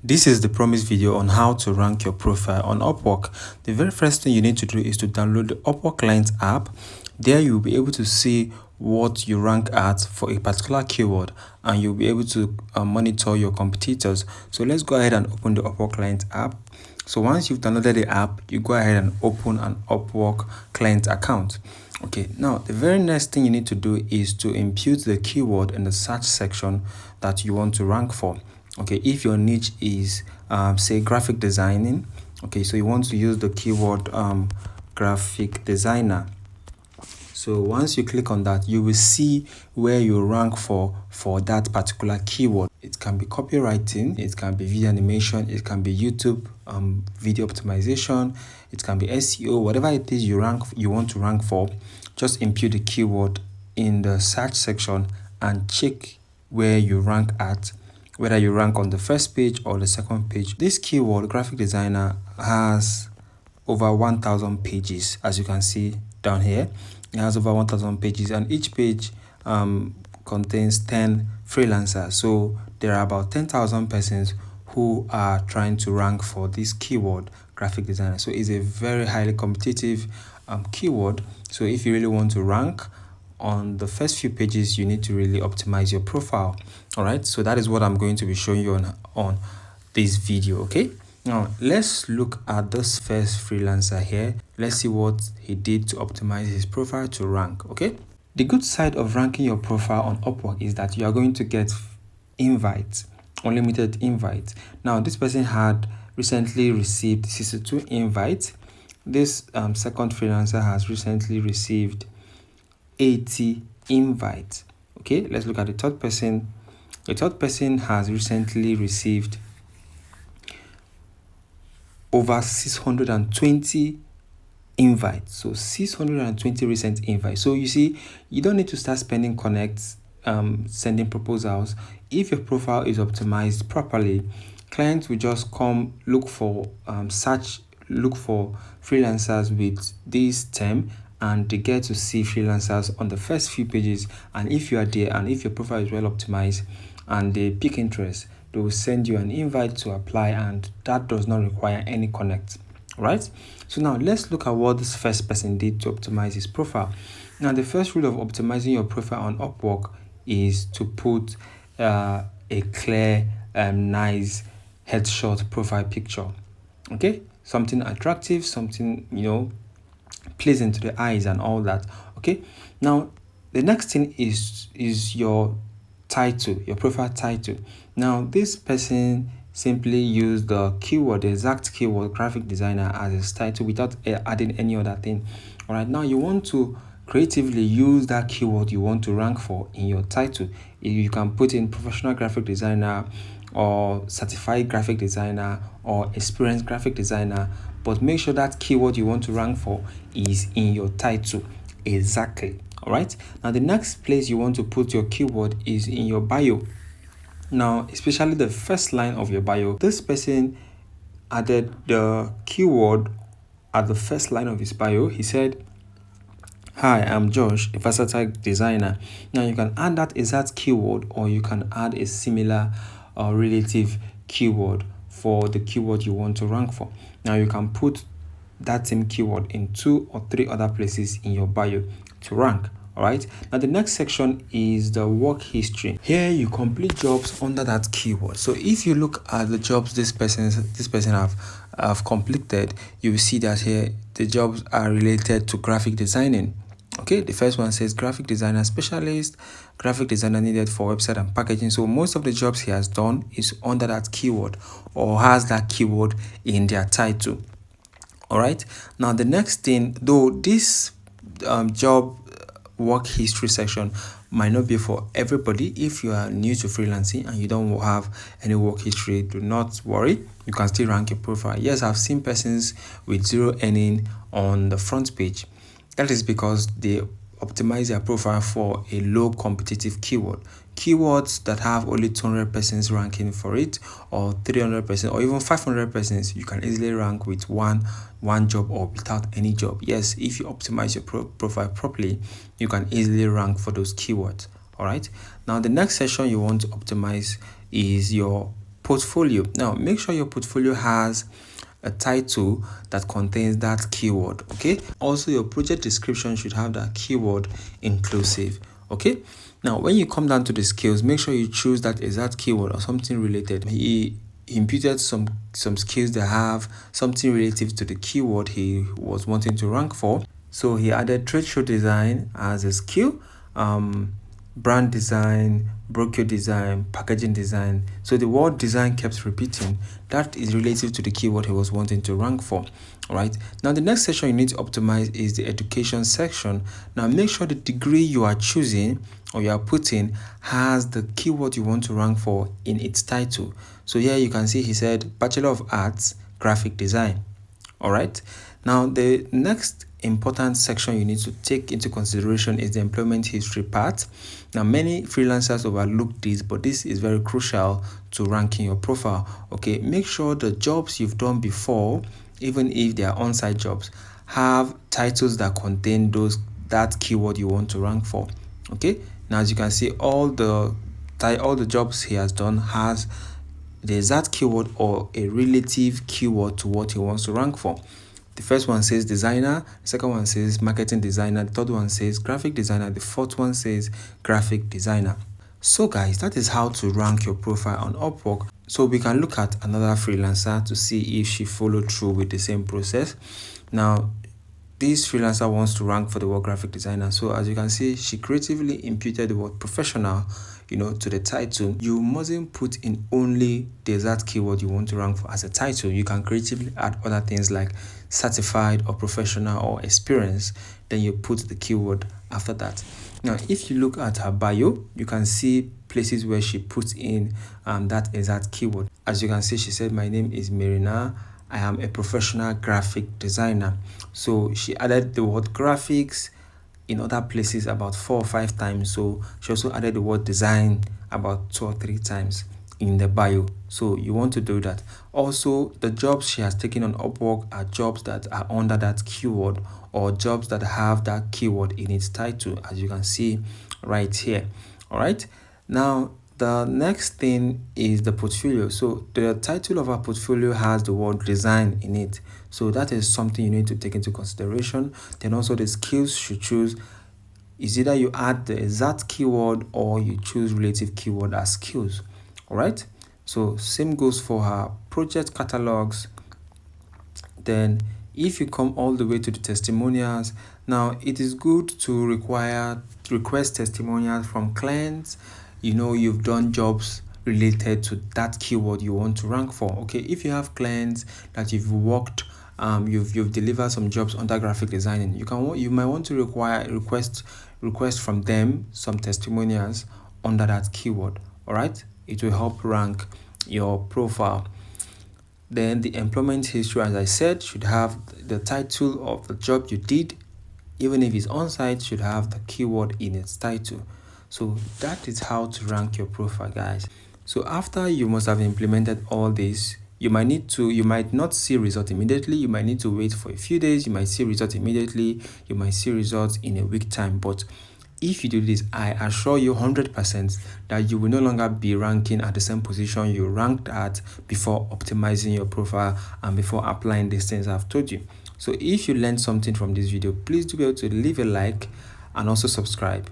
This is the promised video on how to rank your profile on Upwork. The very first thing you need to do is to download the Upwork Clients app. There you'll be able to see what you rank at for a particular keyword, and you'll be able to monitor your competitors. So let's go ahead and open the Upwork Clients app. So once you've downloaded the app, you go ahead and open an Upwork Client account. Okay, now the very next thing you need to do is to impute the keyword in the search section that you want to rank for. Okay, if your niche is say graphic designing, okay, so you want to use the keyword graphic designer. So once you click on that, you will see where you rank for that particular keyword. It can be copywriting, it can be video animation, it can be YouTube video optimization, it can be SEO, whatever it is you want to rank for. Just impute the keyword in the search section and check where you rank at, whether you rank on the first page or the second page. This keyword, graphic designer, has over 1,000 pages, as you can see down here. It has over 1,000 pages, and each page contains 10 freelancers. So there are about 10,000 persons who are trying to rank for this keyword, graphic designer. So it's a very highly competitive keyword. So if you really want to rank on the first few pages, you need to really optimize your profile. All right, so that is what I'm going to be showing you on this video. Okay, now let's look at this first freelancer here. Let's see what he did to optimize his profile to rank. Okay, the good side of ranking your profile on Upwork is that you are going to get invites, unlimited invites. Now this person had recently received 62 invites. This second freelancer has recently received 80 invites. Okay, let's look at the third person. The third person has recently received over 620 invites. So 620 recent invites. So you see, you don't need to start spending connects, sending proposals. If your profile is optimized properly, clients will just come look for freelancers with this term, and they get to see freelancers on the first few pages. And if you are there and if your profile is well optimized and they pick interest, they will send you an invite to apply, and that does not require any connect. Right? So now let's look at what this first person did to optimize his profile. Now the first rule of optimizing your profile on Upwork is to put a clear, nice headshot profile picture. Okay, something attractive, something pleasant to the eyes and all that. Okay, now the next thing is your title, your profile title. Now this person simply used the keyword, the exact keyword graphic designer, as his title without adding any other thing. All right, now you want to creatively use that keyword you want to rank for in your title. You can put in professional graphic designer or certified graphic designer or experienced graphic designer, but make sure that keyword you want to rank for is in your title exactly. All right, now the next place you want to put your keyword is in your bio. Now especially the first line of your bio. This person added the keyword at the first line of his bio. He said, "Hi, I'm Josh, a versatile designer." Now you can add that exact keyword, or you can add a similar or relative keyword for the keyword you want to rank for. Now you can put that same keyword in 2 or 3 other places in your bio to rank. All right, now the next section is the work history. Here you complete jobs under that keyword. So if you look at the jobs this person have completed, you will see that here the jobs are related to graphic designing. Okay, the first one says graphic designer specialist, graphic designer needed for website and packaging. So most of the jobs he has done is under that keyword, or has that keyword in their title. All right, now the next thing, though this job work history section might not be for everybody. If you are new to freelancing and you don't have any work history, do not worry, you can still rank your profile. Yes, I've seen persons with 0 earning on the front page. That is because they optimize their profile for a low competitive keyword. Keywords that have only 200 persons ranking for it, or 300 persons, or even 500 persons, you can easily rank with one job or without any job. Yes, if you optimize your profile properly, you can easily rank for those keywords. All right, now the next section you want to optimize is your portfolio. Now make sure your portfolio has a title that contains that keyword. Okay, also your project description should have that keyword inclusive. Okay, now when you come down to the skills, make sure you choose that exact keyword or something related. He imputed some skills that have something relative to the keyword he was wanting to rank for. So he added trade show design as a skill, brand design, brochure design, packaging design. So the word design kept repeating. That is relative to the keyword he was wanting to rank for. All right. Now the next section you need to optimize is the education section. Now make sure the degree you are choosing or you are putting has the keyword you want to rank for in its title. So here you can see he said Bachelor of Arts, Graphic Design. All right. Now the next important section you need to take into consideration is the employment history part. Now many freelancers overlook this, but this is very crucial to ranking your profile. Okay, make sure the jobs you've done before, even if they are on-site jobs, have titles that contain that keyword you want to rank for. Okay, now as you can see, all the jobs he has done has the exact keyword or a relative keyword to what he wants to rank for. The first one says designer, the second one says marketing designer, the third one says graphic designer, the fourth one says graphic designer. So guys, that is how to rank your profile on Upwork. So we can look at another freelancer to see if she followed through with the same process. Now, this freelancer wants to rank for the word graphic designer. So as you can see, she creatively imputed the word professional, to the title. You mustn't put in only the exact keyword you want to rank for as a title. You can creatively add other things like certified or professional or experience. Then you put the keyword after that. Now, if you look at her bio, you can see places where she puts in that exact keyword. As you can see, she said, my name is Marina. I am a professional graphic designer. So she added the word graphics in other places about 4 or 5 times. So she also added the word design about 2 or 3 times in the bio. So you want to do that. Also, the jobs she has taken on Upwork are jobs that are under that keyword or jobs that have that keyword in its title, as you can see right here. All right. Now, the next thing is the portfolio. So the title of our portfolio has the word design in it. So that is something you need to take into consideration. Then also the skills you choose is either you add the exact keyword or you choose relative keyword as skills. All right. So same goes for her project catalogs. Then if you come all the way to the testimonials, now it is good to request testimonials from clients. You've done jobs related to that keyword you want to rank for. Okay, if you have clients that you've worked, you've delivered some jobs under graphic designing, you might want to request from them some testimonials under that keyword. All right, it will help rank your profile. Then the employment history, as I said, should have the title of the job you did. Even if it's on-site, should have the keyword in its title. So that is how to rank your profile, guys. So after you must have implemented all this, you might not see result immediately. You might need to wait for a few days. You might see results immediately. You might see results in a week time. But if you do this, I assure you 100% that you will no longer be ranking at the same position you ranked at before optimizing your profile and before applying these things I've told you. So if you learned something from this video, please do be able to leave a like and also subscribe.